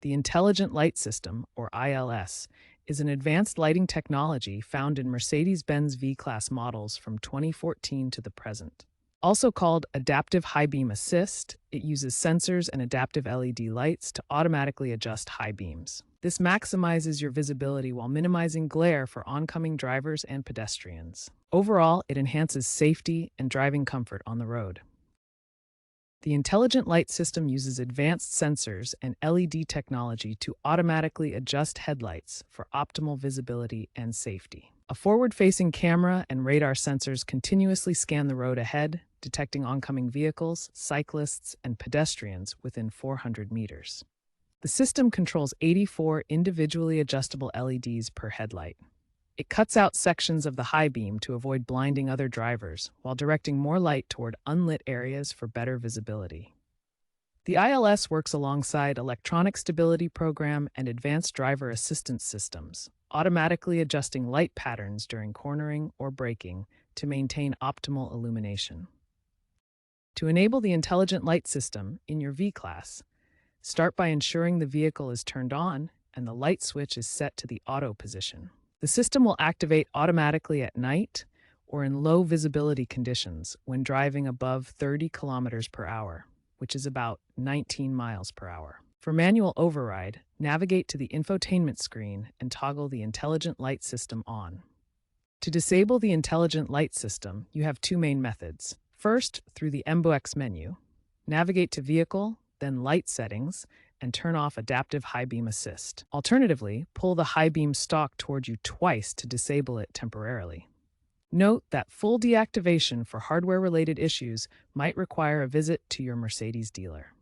The Intelligent Light System, or ILS, is an advanced lighting technology found in Mercedes-Benz V-Class models from 2014 to the present. Also called Adaptive High Beam Assist, it uses sensors and adaptive LED lights to automatically adjust high beams. This maximizes your visibility while minimizing glare for oncoming drivers and pedestrians. Overall, it enhances safety and driving comfort on the road. The Intelligent Light System uses advanced sensors and LED technology to automatically adjust headlights for optimal visibility and safety. A forward-facing camera and radar sensors continuously scan the road ahead, detecting oncoming vehicles, cyclists, and pedestrians within 400 meters. The system controls 84 individually adjustable LEDs per headlight. It cuts out sections of the high beam to avoid blinding other drivers, while directing more light toward unlit areas for better visibility. The ILS works alongside electronic stability program and advanced driver assistance systems, automatically adjusting light patterns during cornering or braking to maintain optimal illumination. To enable the Intelligent Light System in your V-Class, start by ensuring the vehicle is turned on and the light switch is set to the auto position. The system will activate automatically at night or in low visibility conditions when driving above 30 kilometers per hour, which is about 19 miles per hour. For manual override, navigate to the infotainment screen and toggle the Intelligent Light System on. To disable the Intelligent Light System, you have two main methods. First, through the MBUX menu, navigate to Vehicle, then Light Settings, and turn off Adaptive High Beam Assist. Alternatively, pull the high beam stalk toward you twice to disable it temporarily. Note that full deactivation for hardware-related issues might require a visit to your Mercedes dealer.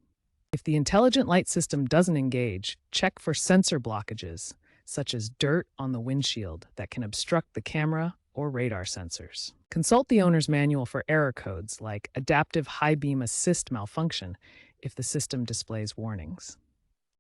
If the Intelligent Light System doesn't engage, check for sensor blockages, such as dirt on the windshield that can obstruct the camera or radar sensors. Consult the owner's manual for error codes like Adaptive High Beam Assist malfunction if the system displays warnings.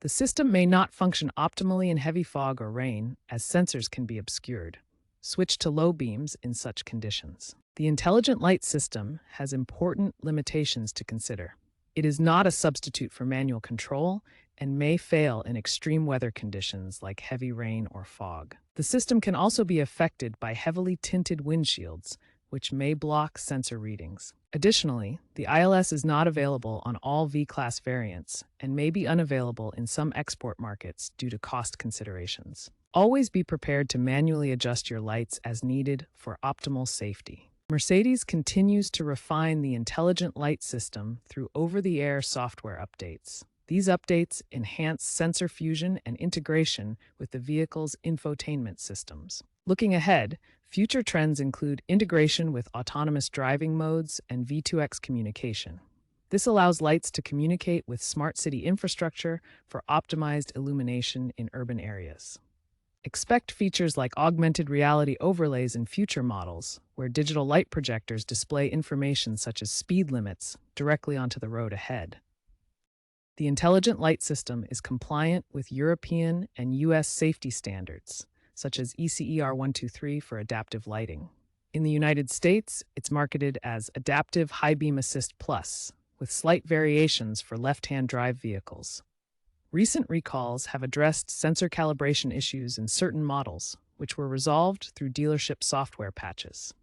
The system may not function optimally in heavy fog or rain, as sensors can be obscured. Switch to low beams in such conditions. The Intelligent Light System has important limitations to consider. It is not a substitute for manual control and may fail in extreme weather conditions like heavy rain or fog. The system can also be affected by heavily tinted windshields, which may block sensor readings. Additionally, the ILS is not available on all V-Class variants and may be unavailable in some export markets due to cost considerations. Always be prepared to manually adjust your lights as needed for optimal safety. Mercedes continues to refine the Intelligent Light System through over-the-air software updates. These updates enhance sensor fusion and integration with the vehicle's infotainment systems. Looking ahead, future trends include integration with autonomous driving modes and V2X communication. This allows lights to communicate with smart city infrastructure for optimized illumination in urban areas. Expect features like augmented reality overlays in future models, where digital light projectors display information such as speed limits directly onto the road ahead. The Intelligent Light System is compliant with European and U.S. safety standards, such as ECER 123 for adaptive lighting. In the United States, it's marketed as Adaptive High Beam Assist Plus, with slight variations for left-hand drive vehicles. Recent recalls have addressed sensor calibration issues in certain models, which were resolved through dealership software patches.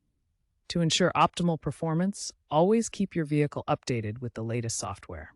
To ensure optimal performance, always keep your vehicle updated with the latest software.